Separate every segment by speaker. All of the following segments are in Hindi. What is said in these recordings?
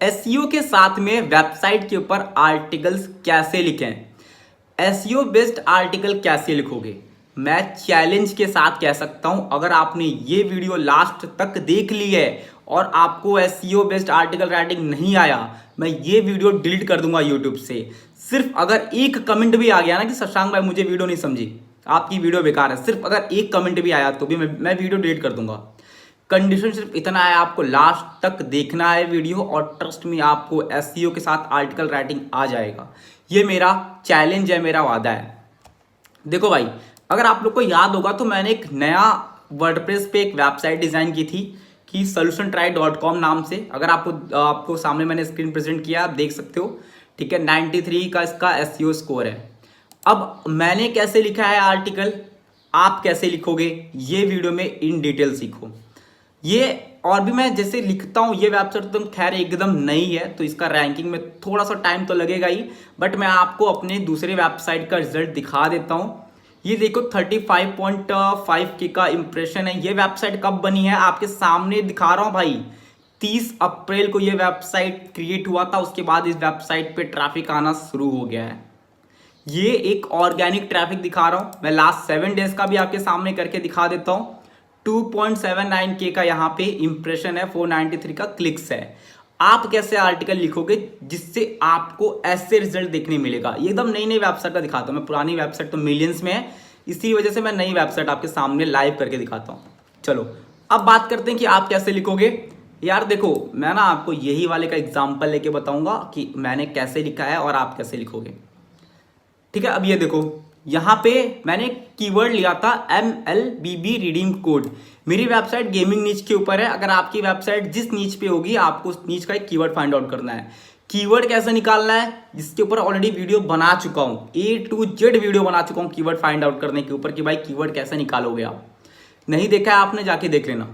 Speaker 1: एसईओ के साथ में वेबसाइट के ऊपर आर्टिकल्स कैसे लिखें, एसईओ बेस्ड आर्टिकल कैसे लिखोगे। मैं चैलेंज के साथ कह सकता हूं, अगर आपने ये वीडियो लास्ट तक देख ली है और आपको एसईओ बेस्ड आर्टिकल राइटिंग नहीं आया, मैं ये वीडियो डिलीट कर दूंगा यूट्यूब से। सिर्फ अगर एक कमेंट भी आ गया ना कि शशांक भाई मुझे वीडियो नहीं समझी, आपकी वीडियो बेकार है, सिर्फ अगर एक कमेंट भी आया तो भी मैं वीडियो डिलीट कर दूंगा। कंडीशन सिर्फ इतना है, आपको लास्ट तक देखना है वीडियो और ट्रस्ट में आपको एसईओ के साथ आर्टिकल राइटिंग आ जाएगा। ये मेरा चैलेंज है, मेरा वादा है। देखो भाई, अगर आप लोग को याद होगा तो मैंने एक नया वर्डप्रेस पे एक वेबसाइट डिजाइन की थी कि solutiontry.com नाम से। अगर आपको सामने मैंने स्क्रीन प्रेजेंट किया, आप देख सकते हो, ठीक है। 93 का इसका एसईओ स्कोर है। अब मैंने कैसे लिखा है आर्टिकल, आप कैसे लिखोगे, ये वीडियो में इन डिटेल सीखो। ये और भी मैं जैसे लिखता हूँ, ये वेबसाइट तो खैर एकदम नई है तो इसका रैंकिंग में थोड़ा सा टाइम तो लगेगा ही, बट मैं आपको अपने दूसरे वेबसाइट का रिजल्ट दिखा देता हूँ। ये देखो 35.5K का इंप्रेशन है। ये वेबसाइट कब बनी है आपके सामने दिखा रहा हूँ भाई। 30 अप्रैल को ये वेबसाइट क्रिएट हुआ था, उसके बाद इस वेबसाइट पे ट्रैफिक आना शुरू हो गया है। ये एक ऑर्गेनिक ट्रैफिक दिखा रहा हूँ मैं, लास्ट 7 डेज का भी आपके सामने करके दिखा देता हूँ। 2.79K का यहाँ पे इंप्रेशन है, 493 का क्लिक्स है। आप कैसे आर्टिकल लिखोगे जिससे आपको ऐसे रिजल्ट देखने मिलेगा। ये एकदम नई वेबसाइट का दिखाता हूँ मैं, पुरानी वेबसाइट तो मिलियंस में है, इसी वजह से मैं नई वेबसाइट आपके सामने लाइव करके दिखाता हूँ। चलो अब बात करते हैं कि आप कैसे लिखोगे। यार देखो, मैं ना आपको यही वाले का एग्जाम्पल लेके बताऊंगा कि मैंने कैसे लिखा है और आप कैसे लिखोगे, ठीक है। अब ये देखो, यहाँ पे मैंने कीवर्ड लिया था MLBB रिडीम कोड। मेरी वेबसाइट गेमिंग नीच के ऊपर है। अगर आपकी वेबसाइट जिस नीच पे होगी, आपको उस नीच का एक कीवर्ड फाइंड आउट करना है। कीवर्ड कैसे निकालना है, जिसके ऊपर ऑलरेडी वीडियो बना चुका हूँ, A to Z वीडियो बना चुका हूँ कीवर्ड फाइंड आउट करने के ऊपर कि भाई कीवर्ड कैसे निकालोगे। आप नहीं देखा है आपने, जाके देख लेना,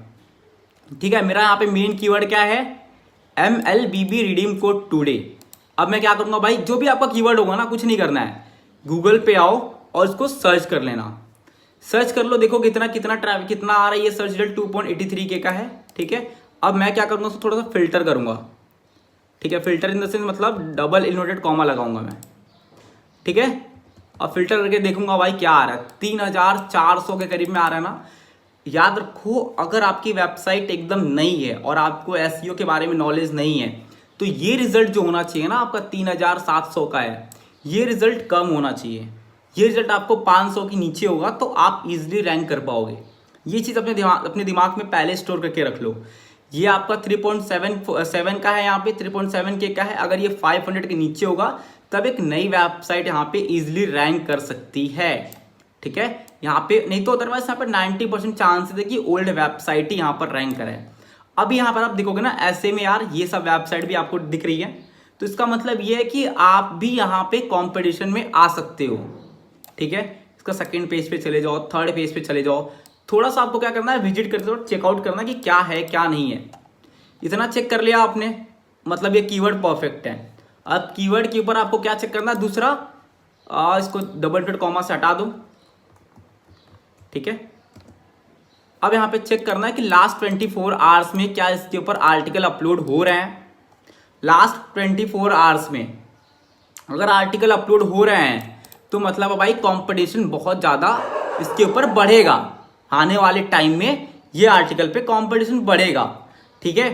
Speaker 1: ठीक है। मेरा यहाँ पे मेन कीवर्ड क्या है, MLBB रिडीम कोड टुडे। अब मैं क्या करूँगा भाई, जो भी आपका कीवर्ड होगा ना, कुछ नहीं करना है, गूगल पे आओ और इसको सर्च कर लेना। सर्च कर लो, देखो कितना ट्रैफिक कितना आ रहा है। ये सर्च रिजल्ट 2.83K का है, ठीक है। अब मैं क्या करूँगा, उसको थोड़ा सा फिल्टर करूँगा, ठीक है। फिल्टर इन द सेंस मतलब डबल इन्वर्टेड कॉमा लगाऊंगा मैं, ठीक है। अब फिल्टर करके देखूंगा भाई क्या आ रहा है, 3400 के करीब में आ रहा है ना। याद रखो, अगर आपकी वेबसाइट एकदम नई है और आपको एसईओ के बारे में नॉलेज नहीं है, तो ये रिजल्ट जो होना चाहिए ना आपका 3700 का है, ये रिजल्ट कम होना चाहिए। ये रिजल्ट आपको 500 के नीचे होगा तो आप इजीली रैंक कर पाओगे। ये चीज़ अपने दिमाग में पहले स्टोर करके रख लो। ये आपका 3.77 का है, यहाँ पे 3.7K का है। अगर ये 500 के नीचे होगा तब एक नई वेबसाइट यहाँ पे इजीली रैंक कर सकती है, ठीक है। यहाँ पे नहीं तो अदरवाइज यहाँ पर 90% चांसेस है कि ओल्ड वेबसाइट ही यहाँ पर रैंक करे। अब यहाँ पर आप देखोगे ना, ऐसे में यार ये सब वेबसाइट भी आपको दिख रही है, तो इसका मतलब ये है कि आप भी यहाँ पे कंपटीशन में आ सकते हो, ठीक है। इसका सेकंड पेज पे चले जाओ, थर्ड पेज पे चले जाओ, थोड़ा सा आपको क्या करना है, विजिट करते वक्त चेकआउट करना कि क्या है क्या नहीं है। इतना चेक कर लिया आपने, मतलब ये कीवर्ड परफेक्ट है। अब कीवर्ड के ऊपर आपको क्या चेक करना है, दूसरा इसको डबल डॉट कॉमा से हटा दो, ठीक है। अब यहाँ पे चेक करना है कि लास्ट 24 आवर्स में क्या इसके ऊपर आर्टिकल अपलोड हो रहे हैं। लास्ट 24 आवर्स में अगर आर्टिकल अपलोड हो रहे हैं तो मतलब भाई कंपटीशन बहुत ज़्यादा इसके ऊपर बढ़ेगा। आने वाले टाइम में ये आर्टिकल पे कंपटीशन बढ़ेगा, ठीक है।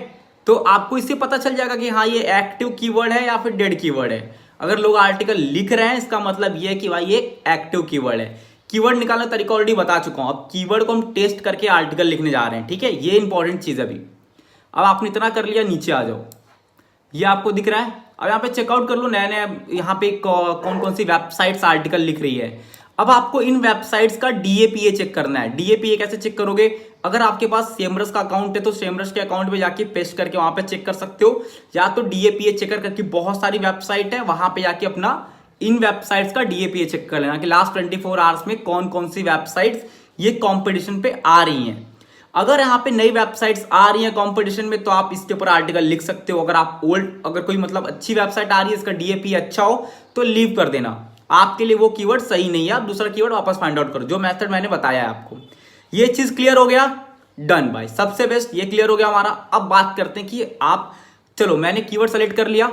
Speaker 1: तो आपको इससे पता चल जाएगा कि हाँ ये एक्टिव कीवर्ड है या फिर डेड कीवर्ड है। अगर लोग आर्टिकल लिख रहे हैं, इसका मतलब ये है कि भाई ये एक्टिव कीवर्ड है। कीवर्ड निकालने का तरीका ऑलरेडी बता चुका हूँ। अब कीवर्ड को हम टेस्ट करके आर्टिकल लिखने जा रहे हैं, ठीक है। ये इंपॉर्टेंट चीज़ अभी। अब आपने इतना कर लिया, नीचे आ जाओ, ये आपको दिख रहा है। अब यहाँ पे चेकआउट कर लो नए नए यहाँ पे कौन कौन सी वेबसाइट्स आर्टिकल लिख रही है। अब आपको इन वेबसाइट्स का DAPA चेक करना है। DAPA कैसे चेक करोगे, अगर आपके पास सेमरस का अकाउंट है तो सेमरस के अकाउंट पे जाके पेस्ट करके वहां पे चेक कर सकते हो, या तो DAPA चेकर करके बहुत सारी वेबसाइट है वहां पे जाके अपना इन वेबसाइट्स का DAPA चेक कर लेना कि लास्ट 24 आवर्स में कौन कौन सी वेबसाइट्स ये कॉम्पिटिशन पे आ रही हैं। अगर यहाँ पे नई वेबसाइट्स आ रही हैं कंपटीशन में तो आप इसके ऊपर आर्टिकल लिख सकते हो। अगर कोई मतलब अच्छी वेबसाइट आ रही है, इसका DAPA अच्छा हो तो लीव कर देना। आपके लिए वो कीवर्ड सही नहीं है, आप दूसरा कीवर्ड वापस फाइंड आउट करो, जो मेथड मैंने बताया है आपको। ये चीज क्लियर हो गया, डन भाई, सबसे बेस्ट ये क्लियर हो गया हमारा। अब बात करते हैं कि आप चलो मैंने कीवर्ड सेलेक्ट कर लिया।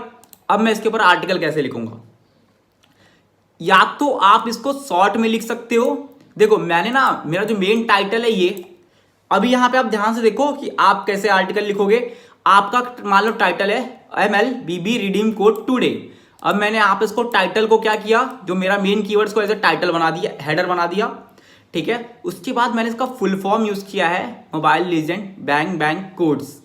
Speaker 1: अब मैं इसके ऊपर आर्टिकल कैसे लिखूंगा? या तो आप इसको शॉर्ट में लिख सकते हो। देखो मैंने ना, मेरा जो मेन टाइटल है ये, अभी यहां पे आप ध्यान से देखो कि आप कैसे आर्टिकल लिखोगे। आपका मान लो टाइटल है MLBB रिडीम कोड टुडे। अब मैंने यहाँ पे इसको टाइटल को क्या किया, जो मेरा मेन कीवर्ड्स को एज ए टाइटल बना दिया, हेडर बना दिया, ठीक है। उसके बाद मैंने इसका फुल फॉर्म यूज किया है मोबाइल लीजेंड बैंक कोड्स,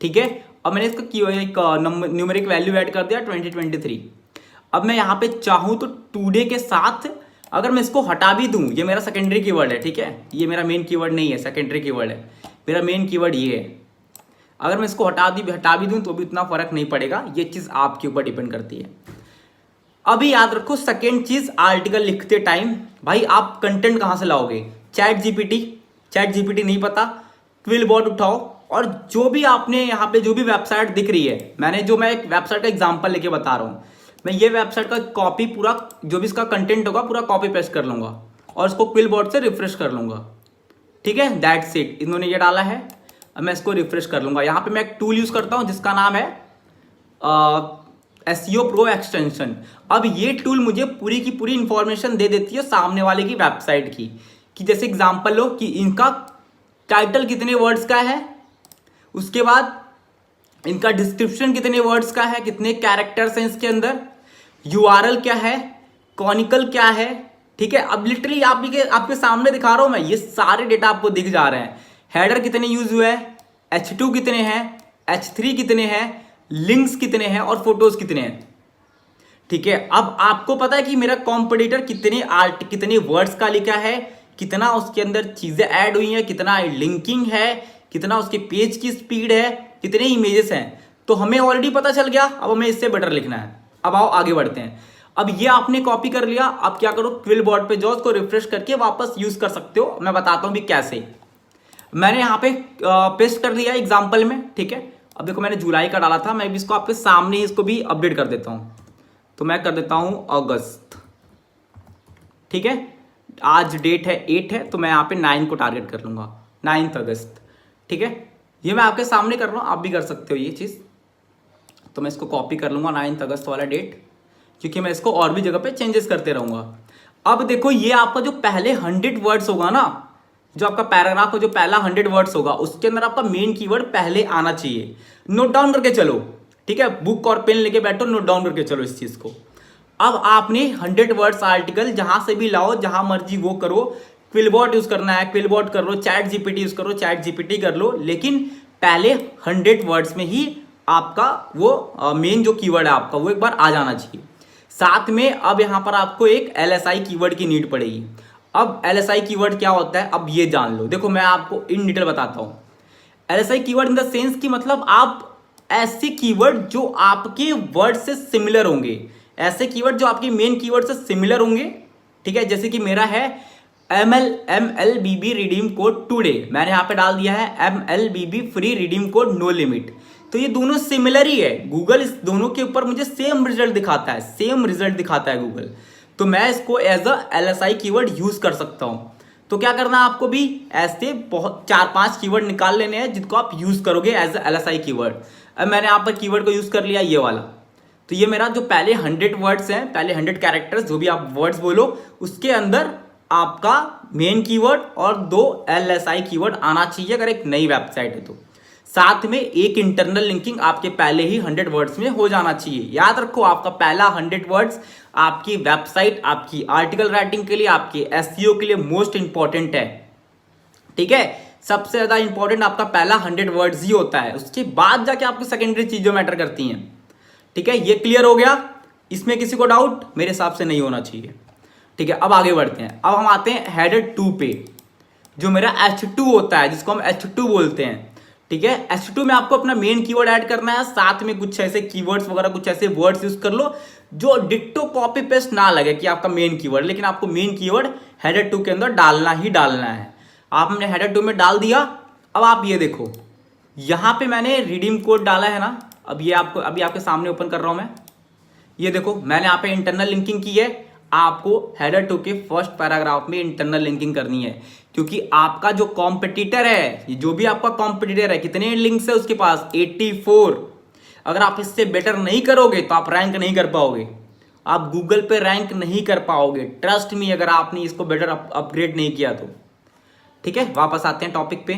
Speaker 1: ठीक है। अब मैंने इसका एक न्यूमेरिक वैल्यू ऐड कर दिया 2023। अब मैं यहाँ पे चाहूँ तो टुडे के साथ अगर मैं इसको हटा भी दूं, ये मेरा सेकेंडरी कीवर्ड है, ठीक है, ये मेरा मेन कीवर्ड नहीं है, सेकेंडरी कीवर्ड है। मेरा मेन कीवर्ड ये है। अगर मैं इसको हटा भी दूं तो भी इतना फर्क नहीं पड़ेगा, ये चीज आपके ऊपर डिपेंड करती है। अभी याद रखो सेकेंड चीज, आर्टिकल लिखते टाइम भाई आप कंटेंट कहां से लाओगे? चैट जीपीटी नहीं पता, क्विलबॉट उठाओ, और जो भी आपने यहाँ पे जो भी वेबसाइट दिख रही है, मैं एक वेबसाइट का एग्जांपल लेके बता रहा हूँ। मैं ये वेबसाइट का कॉपी पूरा, जो भी इसका कंटेंट होगा पूरा कॉपी पेस्ट कर लूंगा और इसको क्विलबॉट से रिफ्रेश कर लूंगा, ठीक है। दैट्स इट, इन्होंने ये डाला है। अब मैं इसको रिफ्रेश कर लूंगा। यहाँ पे मैं एक टूल यूज करता हूँ जिसका नाम है SEO Pro एक्सटेंशन। अब ये टूल मुझे पूरी की पूरी इंफॉर्मेशन दे देती है सामने वाले की वेबसाइट की, कि जैसे एग्जांपल लो कि इनका टाइटल कितने वर्ड्स का है, उसके बाद इनका डिस्क्रिप्शन कितने वर्ड्स का है, कितने कैरेक्टर्स हैं इसके अंदर, URL क्या है, कॉनिकल क्या है, ठीक है। अब लिटरली आपके सामने दिखा रहा हूं मैं, ये सारे डेटा आपको दिख जा रहे हैं। हेडर कितने यूज हुए हैं, H2 कितने हैं, H3 कितने हैं, लिंक्स कितने हैं और फोटोज कितने हैं, ठीक है। अब आपको पता है कि मेरा कॉम्पिटिटर कितने वर्ड्स का लिखा है, कितना उसके अंदर चीजें ऐड हुई हैं, कितना लिंकिंग है, कितना उसके पेज की स्पीड है, कितने इमेजेस हैं, तो हमें ऑलरेडी पता चल गया। अब हमें इससे बेटर लिखना है। अब आओ आगे बढ़ते हैं। अब ये आपने कॉपी कर लिया, अब क्या करो, क्विलबॉट पे जाओ, उसको रिफ्रेश करके वापस यूज कर सकते हो। मैं बताता हूं भी कैसे। मैंने यहाँ पे पेस्ट कर दिया एग्जाम्पल में, ठीक है। अब देखो मैंने जुलाई का डाला था, मैं भी इसको आपके सामने इसको भी अपडेट कर देता हूं। तो मैं कर देता हूं अगस्त, ठीक है। आज डेट है 8 है, तो मैं यहाँ पे 9 को टारगेट कर लूंगा, 9 अगस्त, ठीक है। ये मैं आपके सामने कर रहा हूँ, आप भी कर सकते हो ये चीज़। तो मैं इसको कॉपी कर लूंगा 9 अगस्त वाला डेट, क्योंकि मैं इसको और भी जगह पे चेंजेस करते रहूंगा। अब देखो ये आपका जो पहले 100 वर्ड्स होगा ना, जो आपका पैराग्राफ का जो पहला 100 वर्ड्स होगा, उसके अंदर आपका मेन कीवर्ड पहले आना चाहिए। नोट डाउन करके चलो, ठीक है, बुक और पेन लेके बैठो, नोट डाउन करके चलो इस चीज को। अब आपने 100 वर्ड्स आर्टिकल जहां से भी लाओ, जहां मर्जी वो करो, क्विलबॉट यूज करना है क्विलबॉट कर लो, चैट जीपीटी यूज करो चैट जीपीटी कर लो, लेकिन पहले 100 वर्ड्स में ही आपका वो मेन जो कीवर्ड है आपका वो एक बार आ जाना चाहिए। साथ में अब यहां पर आपको एक LSI कीवर्ड की नीड पड़ेगी। अब LSI कीवर्ड क्या होता है, अब ये जान लो। देखो मैं आपको इन डिटेल बताता हूं। LSI keyword in the sense कि मतलब आप ऐसे कीवर्ड जो आपके वर्ड से सिमिलर होंगे, ऐसे कीवर्ड जो आपके मेन कीवर्ड से सिमिलर होंगे, ठीक है। जैसे कि मेरा है MLBB रिडीम कोड टुडे, मैंने यहाँ पे डाल दिया है MLBB free redeem code no limit. तो ये दोनों सिमिलर ही है, गूगल इस दोनों के ऊपर मुझे सेम रिजल्ट दिखाता है, गूगल। तो मैं इसको as a LSI keyword use कर सकता हूं। तो क्या करना है आपको भी, ऐसे बहुत 4-5 कीवर्ड निकाल लेने हैं जिनको आप यूज करोगे एज अ LSI कीवर्ड। अब मैंने यहाँ पर कीवर्ड को यूज कर लिया ये वाला। तो ये मेरा जो पहले 100 वर्ड्स हैं, पहले 100 कैरेक्टर्स, जो भी आप वर्ड्स बोलो, उसके अंदर आपका मेन कीवर्ड और 2 LSI कीवर्ड आना चाहिए अगर एक नई वेबसाइट है तो। साथ में एक इंटरनल लिंकिंग आपके पहले ही 100 वर्ड्स में हो जाना चाहिए। याद रखो आपका पहला 100 वर्ड्स आपकी वेबसाइट, आपकी आर्टिकल राइटिंग के लिए, आपके SEO के लिए मोस्ट इंपॉर्टेंट है, ठीक है। सबसे ज्यादा इंपॉर्टेंट आपका पहला 100 वर्ड्स ही होता है, उसके बाद जाके आपकी सेकेंडरी चीजें मैटर करती हैं, ठीक है। ये क्लियर हो गया? इसमें किसी को डाउट? मेरे हिसाब से नहीं होना चाहिए, ठीक है। अब आगे बढ़ते हैं। अब हम आते हैं हेडर 2 पे, जो मेरा H2 होता है, जिसको हम H2 बोलते हैं, ठीक है। H2 में आपको अपना मेन कीवर्ड ऐड करना है, साथ में कुछ ऐसे कीवर्ड्स वगैरह, कुछ ऐसे वर्ड्स यूज कर लो जो डिट्टो कॉपी पेस्ट ना लगे कि आपका मेन कीवर्ड, लेकिन आपको मेन कीवर्ड हेडर 2 के अंदर डालना ही डालना है। आपने हेडर 2 में डाल दिया। अब आप ये देखो, यहां पे मैंने रिडीम कोड डाला है ना, अब ये आपको अभी आपके सामने ओपन कर रहा हूं मैं। ये देखो मैंने यहाँ पे इंटरनल लिंकिंग की है। आपको हेडर 2 के फर्स्ट पैराग्राफ में इंटरनल लिंकिंग करनी है, क्योंकि आपका जो कॉम्पिटिटर है, जो भी आपका कॉम्पिटिटर है, कितने लिंक्स है उसके पास, 84। अगर आप इससे बेटर नहीं करोगे तो आप रैंक नहीं कर पाओगे, आप गूगल पे रैंक नहीं कर पाओगे, ट्रस्ट मी, अगर आपने इसको बेटर अपग्रेड नहीं किया तो। ठीक है, वापस आते हैं टॉपिक पे।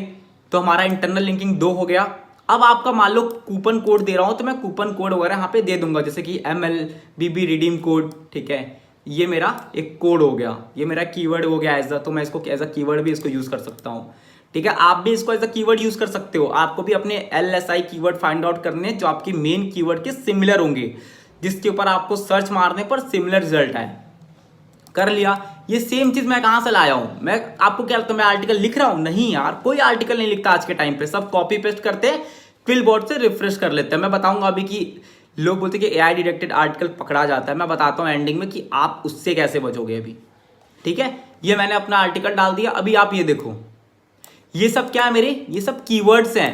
Speaker 1: तो हमारा इंटरनल लिंकिंग 2 हो गया। अब आपका मान लो कूपन कोड दे रहा हूं तो मैं कूपन कोड वगैरह यहाँ पे दे दूंगा, जैसे कि MLBB रिडीम कोड। ठीक है, ये मेरा एक कोड हो गया, ये मेरा कीवर्ड हो गया एज अ, तो मैं इसको एज अ कीवर्ड भी इसको यूज कर सकता हूँ। ठीक है, आप भी इसको एज अ कीवर्ड यूज कर सकते हो। आपको भी अपने LSI कीवर्ड फाइंड आउट करने जो आपकी मेन कीवर्ड के सिमिलर होंगे, जिसके ऊपर आपको सर्च मारने पर सिमिलर रिजल्ट आए। कर लिया। ये सेम चीज मैं कहां से लाया हूं, मैं आपको क्या लगता है मैं आर्टिकल लिख रहा हूं? नहीं यार, कोई आर्टिकल नहीं लिखता आज के टाइम पे, सब कॉपी पेस्ट करते हैं, क्विलबोर्ड से रिफ्रेश कर लेते हैं। मैं बताऊंगा अभी कि लोग बोलते हैं कि AI डिटेक्टेड आर्टिकल पकड़ा जाता है, मैं बताता हूं एंडिंग में कि आप उससे कैसे बचोगे अभी। ठीक है, ये मैंने अपना आर्टिकल डाल दिया। अभी आप ये देखो, ये सब क्या है मेरे, ये सब कीवर्ड्स हैं।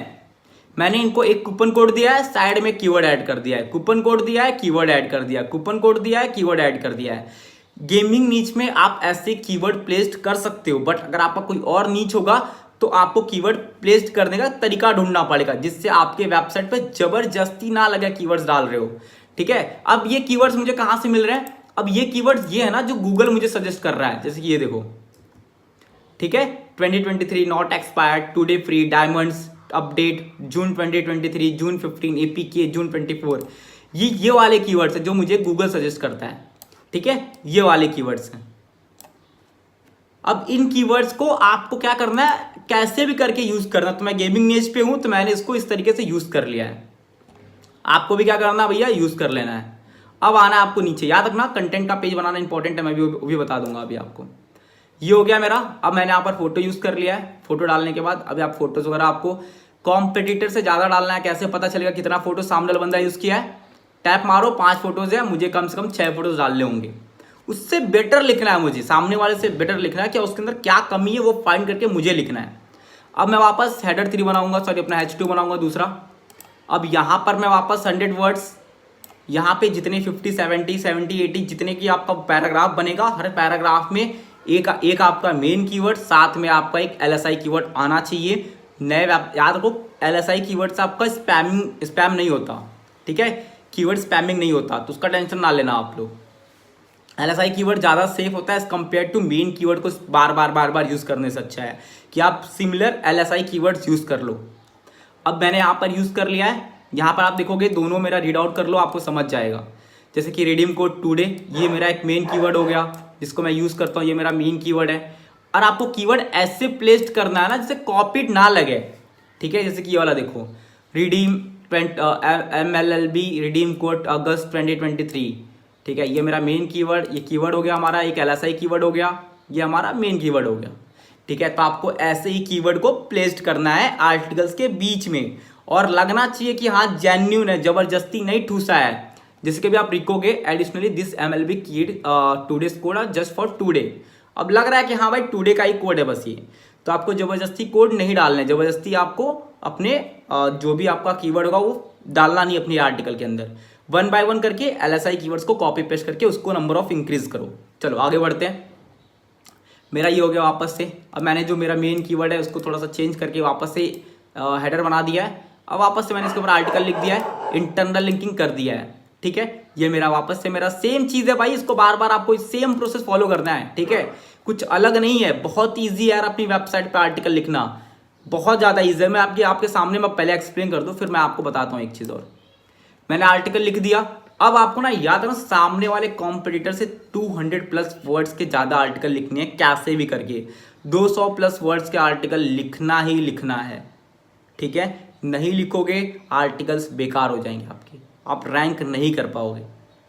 Speaker 1: मैंने इनको एक कूपन कोड दिया है, साइड में कीवर्ड ऐड कर दिया है, कूपन कोड दिया है, कीवर्ड ऐड कर दिया, कूपन कोड दिया है, कीवर्ड ऐड कर दिया है। गेमिंग नीच में आप ऐसे कीवर्ड प्लेस्ड कर सकते हो, बट अगर आपका कोई और नीच होगा तो आपको कीवर्ड प्लेस्ड करने का तरीका ढूंढना पड़ेगा, जिससे आपके वेबसाइट पे जबरदस्ती ना लगे कीवर्ड्स डाल रहे हो। ठीक है, अब ये कीवर्ड्स मुझे कहां से मिल रहे हैं? अब ये कीवर्ड्स ये है ना जो गूगल मुझे सजेस्ट कर रहा है, जैसे कि ये देखो। ठीक है, 2023 not expired, today free, diamonds update, June 2023, June 15, APK जून 24। ये वाले कीवर्ड्स है जो मुझे गूगल सजेस्ट करता है। ठीक है, ये वाले कीवर्ड्स हैं। अब इन कीवर्ड्स को आपको क्या करना है, कैसे भी करके यूज करना। तो मैं गेमिंग नीच पे हूं तो मैंने इसको इस तरीके से यूज कर लिया है। आपको भी क्या करना है भैया, यूज कर लेना है। अब आना है आपको नीचे, याद रखना कंटेंट का पेज बनाना इंपॉर्टेंट है, मैं भी बता दूंगा अभी आपको। ये हो गया मेरा। अब मैंने यहाँ पर फोटो यूज कर लिया है। फोटो डालने के बाद अभी आप फोटोज वगैरह आपको कॉम्पिटिटर से ज्यादा डालना है। कैसे पता चलेगा कितना फोटो सामने वाला बंदा यूज किया है? टैप मारो, 5 फोटोज है, मुझे कम से कम 6 फोटोज डालने होंगे। उससे बेटर लिखना है मुझे, सामने वाले से बेटर लिखना है, क्या उसके अंदर क्या कमी है वो फाइंड करके मुझे लिखना है। अब मैं वापस हेडर 3 बनाऊंगा, सॉरी अपना H2 बनाऊंगा दूसरा। अब यहाँ पर मैं वापस 100 वर्ड्स, यहाँ पे जितने 50, 70, 70, 80 जितने की आपका पैराग्राफ बनेगा, हर पैराग्राफ में एक आपका मेन कीवर्ड, साथ में आपका एक LSI कीवर्ड आना चाहिए। नए याद रखो, LSI कीवर्ड से आपका स्पैम नहीं होता। ठीक है, कीवर्ड स्पैमिंग नहीं होता, तो उसका टेंशन ना लेना आप लोग। LSI कीवर्ड ज़्यादा सेफ होता है as compared to main keyword को बार बार यूज़ करने से अच्छा है कि आप सिमिलर LSI कीवर्ड्स यूज़ कर लो। अब मैंने यहाँ पर यूज़ कर लिया है। यहाँ पर आप देखोगे दोनों मेरा रीड आउट कर लो, आपको समझ जाएगा। जैसे कि रिडीम कोड टुडे, ये मेरा एक मेन कीवर्ड हो गया जिसको मैं यूज़ करता हूँ, ये मेरा मेन कीवर्ड है। और आपको कीवर्ड ऐसे प्लेस्ड करना है ना जिससे कॉपीड ना लगे। ठीक है, जैसे कि ये वाला देखो, रिडीम MLLB रिडीम कोड अगस्त 2023। ठीक है, ये मेरा मेन कीवर्ड, ये कीवर्ड हो गया हमारा, एक LSI कीवर्ड हो गया, ये हमारा मेन कीवर्ड हो गया। ठीक है, तो आपको ऐसे ही कीवर्ड को प्लेस्ड करना है आर्टिकल्स के बीच में, और लगना चाहिए कि हाँ जेन्युइन है, जबरदस्ती नहीं ठूसा है। जैसे कि भी आप लिखोगे एडिशनली दिस MLB कीड today's code just for today. अब लग रहा है कि हाँ भाई टुडे का ही कोड है बस ये, तो आपको जबरदस्ती कोड नहीं डालना है, जबरदस्ती आपको अपने जो भी आपका कीवर्ड होगा वो डालना नहीं अपने आर्टिकल के अंदर। 1 बाय 1 करके LSI कीवर्ड्स को कॉपी पेस्ट करके उसको नंबर ऑफ इंक्रीज करो। चलो आगे बढ़ते हैं। मेरा ये हो गया वापस से। अब मैंने जो मेरा मेन कीवर्ड है उसको थोड़ा सा चेंज करके वापस से हेडर बना दिया है। अब वापस से मैंने इसके ऊपर आर्टिकल लिख दिया है, इंटरनल लिंकिंग कर दिया है। ठीक है, ये मेरा वापस से मेरा सेम चीज़ है भाई, इसको बार बार आपको सेम प्रोसेस फॉलो करना है। ठीक है, कुछ अलग नहीं है, बहुत ईजी है यार अपनी वेबसाइट पे आर्टिकल लिखना, बहुत ज़्यादा ईजी है। मैं आपके सामने मैं पहले एक्सप्लेन कर दूँ, फिर मैं आपको बताता हूँ एक चीज़ और। मैंने आर्टिकल लिख दिया। अब आपको ना याद रखना, सामने वाले कॉम्पिटिटर से 200+ वर्ड्स के ज़्यादा आर्टिकल लिखने हैं, कैसे भी करके 200+ वर्ड्स के आर्टिकल लिखना ही लिखना है। ठीक है, नहीं लिखोगे आर्टिकल्स बेकार हो जाएंगे आपके, आप रैंक नहीं कर पाओगे।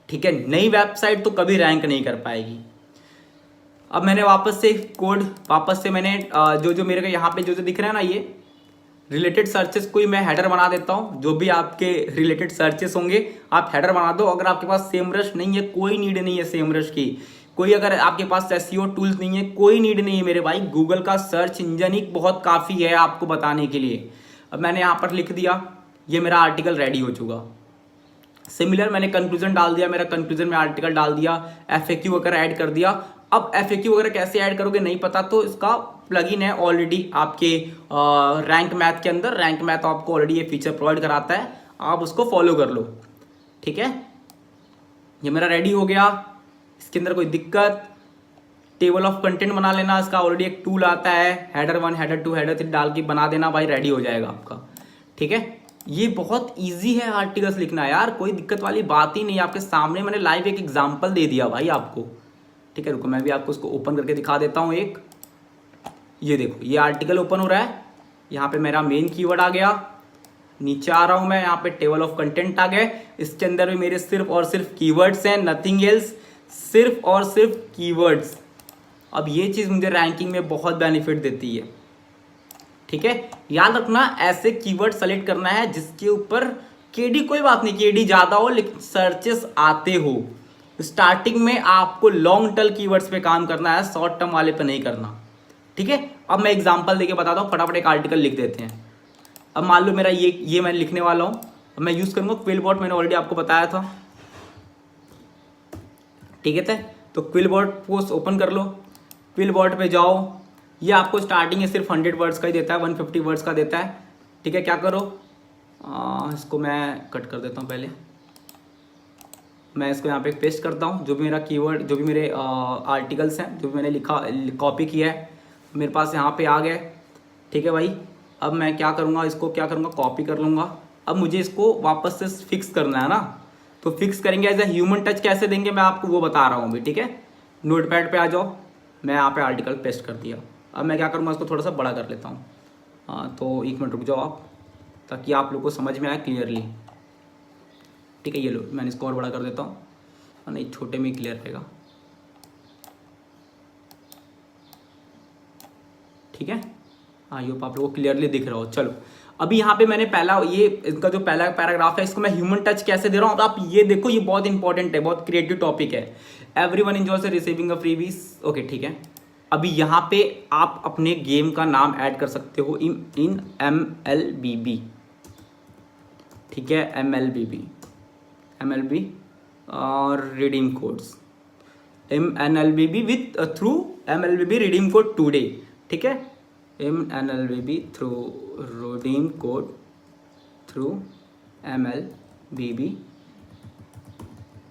Speaker 1: ठीक है, नई वेबसाइट तो कभी रैंक नहीं कर पाएगी। अब मैंने वापस से कोड, वापस से मैंने जो मेरे को यहाँ पे जो दिख रहा है ना, ये रिलेटेड सर्चेस कोई मैं हेडर बना देता हूँ। जो भी आपके रिलेटेड सर्चेस होंगे आप हेडर बना दो। अगर आपके पास सेम रश नहीं है, कोई नीड नहीं है सेम रश की, कोई अगर आपके पास SEO टूल्स नहीं है, कोई नीड नहीं है मेरे भाई। गूगल का सर्च इंजन ही बहुत काफ़ी है आपको बताने के लिए। अब मैंने यहाँ पर लिख दिया, ये मेरा आर्टिकल रेडी हो चुका। सिमिलर मैंने कंक्लूजन डाल दिया, मेरा कंक्लूजन में आर्टिकल डाल दिया, FAQ वगैरह ऐड कर दिया। अब FAQ वगैरह कैसे ऐड करोगे नहीं पता तो इसका प्लगइन है ऑलरेडी आपके रैंक मैथ के अंदर। रैंक मैथ आपको ऑलरेडी ये फीचर प्रोवाइड कराता है। आप उसको फॉलो कर लो। ठीक है, ये मेरा रेडी हो गया। इसके अंदर कोई दिक्कत, टेबल ऑफ कंटेंट बना लेना, इसका ऑलरेडी एक टूल आता है, हेडर 1 हेडर 2 हेडर 3 डाल के बना देना भाई, रेडी हो जाएगा आपका। ठीक है, ये बहुत इजी है आर्टिकल्स लिखना यार, कोई दिक्कत वाली बात ही नहीं। आपके सामने मैंने लाइव एक एग्जांपल दे दिया भाई आपको। ठीक है, रुको मैं भी आपको उसको ओपन करके दिखा देता हूँ एक। ये देखो, ये आर्टिकल ओपन हो रहा है, यहाँ पे मेरा मेन कीवर्ड आ गया, नीचे आ रहा हूँ मैं, यहाँ पे टेबल ऑफ कंटेंट आ गए, इसके अंदर भी मेरे सिर्फ और सिर्फ कीवर्ड्स हैं, नथिंग एल्स, सिर्फ और सिर्फ कीवर्ड्स। अब ये चीज़ मुझे रैंकिंग में बहुत बेनिफिट देती है। ठीक है, याद रखना ऐसे कीवर्ड सेलेक्ट करना है जिसके ऊपर केडी, कोई बात नहीं केडी ज़्यादा हो लेकिन सर्चेस आते हो। स्टार्टिंग में आपको लॉन्ग टर्म कीवर्ड्स पे काम करना है, शॉर्ट टर्म वाले पे नहीं करना। ठीक है, अब मैं एग्जांपल देके बताता हूँ, फटाफट एक आर्टिकल लिख देते हैं। अब मान लो मेरा ये मैं लिखने वाला हूँ, अब मैं यूज़ करूँगा क्विलबॉट, मैंने ऑलरेडी आपको बताया था। ठीक है, तो क्विलबॉट को ओपन कर लो, क्विलबॉट पे जाओ, ये आपको स्टार्टिंग है सिर्फ 100 वर्ड्स का ही देता है, 150 वर्ड्स का देता है। ठीक है, क्या करो, इसको मैं कट कर देता हूँ, पहले मैं इसको यहाँ पे पेस्ट करता हूँ। जो भी मेरा कीवर्ड, जो भी मेरे आर्टिकल्स हैं, जो भी मैंने लिखा कॉपी किया है, मेरे पास यहाँ पे आ गए। ठीक है भाई, अब मैं क्या करूँगा, इसको क्या करूँगा, कॉपी कर लूँगा। अब मुझे इसको वापस से फिक्स करना है ना, तो फिक्स करेंगे एज ए ह्यूमन टच कैसे देंगे मैं आपको वो बता रहा हूँ अभी। ठीक है, नोटपैड पे आ जाओ, मैं यहाँ पे आर्टिकल पेस्ट कर दिया। अब मैं क्या करूँगा, इसको थोड़ा सा बड़ा कर लेता हूँ। तो 1 मिनट रुक जाओ आप, ताकि आप लोग को समझ में आए क्लियरली। ठीक है, ये लो, मैंने इसको और बड़ा कर देता हूँ, नहीं छोटे में ही क्लियर रहेगा। ठीक है, हाँ, ये आप लोगों को क्लियरली दिख रहा हो। चलो, अभी यहाँ पे मैंने पहला, ये इनका जो पहला पैराग्राफ है, इसको मैं ह्यूमन टच कैसे दे रहा हूँ, तो आप ये देखो, ये बहुत इंपॉर्टेंट है, बहुत क्रिएटिव टॉपिक है। Everyone enjoys receiving a freebies. Okay, ठीक है, अभी यहाँ पे आप अपने गेम का नाम ऐड कर सकते हो इन MLBB। ठीक है, MLB और redeem codes, MLBB with through MLBB redeem code today. ठीक है, MLBB through redeem code through MLBB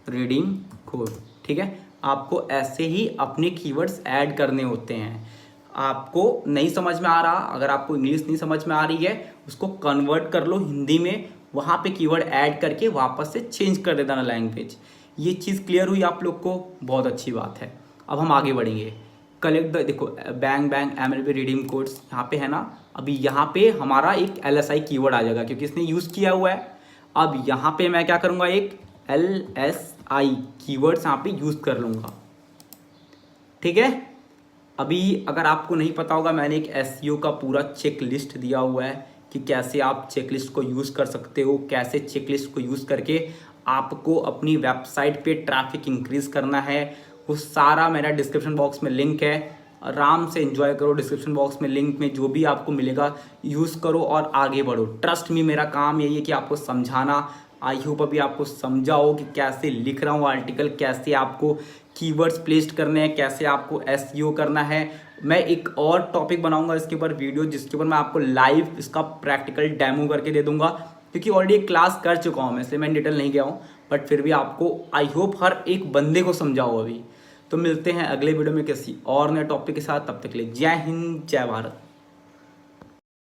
Speaker 1: redeem code. ठीक है, आपको ऐसे ही अपने कीवर्ड्स ऐड करने होते हैं। आपको नहीं समझ में आ रहा, अगर आपको इंग्लिश नहीं समझ में आ रही है, उसको कन्वर्ट कर लो हिंदी में, वहाँ पे कीवर्ड ऐड करके वापस से चेंज कर देना लैंग्वेज। ये चीज़ क्लियर हुई आप लोग को, बहुत अच्छी बात है। अब हम आगे बढ़ेंगे। कलेक्ट द, देखो बैंग MLB रिडीम कोड्स यहाँ पे है ना, अभी यहाँ पे हमारा एक LSI कीवर्ड आ जाएगा क्योंकि इसने यूज़ किया हुआ है। अब यहाँ पे मैं क्या करूँगा, एक LSI कीवर्ड्स यहाँ पे यूज़ कर लूँगा। ठीक है, अभी अगर आपको नहीं पता होगा, मैंने एक SEO का पूरा चेक लिस्ट दिया हुआ है कि कैसे आप चेक लिस्ट को यूज़ कर सकते हो, कैसे चेक लिस्ट को यूज़ करके आपको अपनी वेबसाइट पे ट्रैफिक इंक्रीज़ करना है। वो सारा मेरा डिस्क्रिप्शन बॉक्स में लिंक है, आराम से एंजॉय करो। डिस्क्रिप्शन बॉक्स में लिंक में जो भी आपको मिलेगा यूज़ करो और आगे बढ़ो। ट्रस्ट मी, मेरा काम यही है कि आपको समझाना। आई होप अभी आपको समझा हो कि कैसे लिख रहा हूँ आर्टिकल, कैसे आपको कीवर्ड्स प्लेस्ड करने हैं, कैसे आपको SEO करना है। मैं एक और टॉपिक बनाऊंगा इसके ऊपर वीडियो, जिसके ऊपर मैं आपको लाइव इसका प्रैक्टिकल डेमो करके दे दूंगा, क्योंकि ऑलरेडी क्लास कर चुका हूँ मैं, इसलिए मैं डिटेल नहीं गया हूँ, बट फिर भी आपको आई होप हर एक बंदे को समझाओ अभी। तो मिलते हैं अगले वीडियो में किसी और नए टॉपिक के साथ, तब तक के लिए जय हिंद, जय भारत।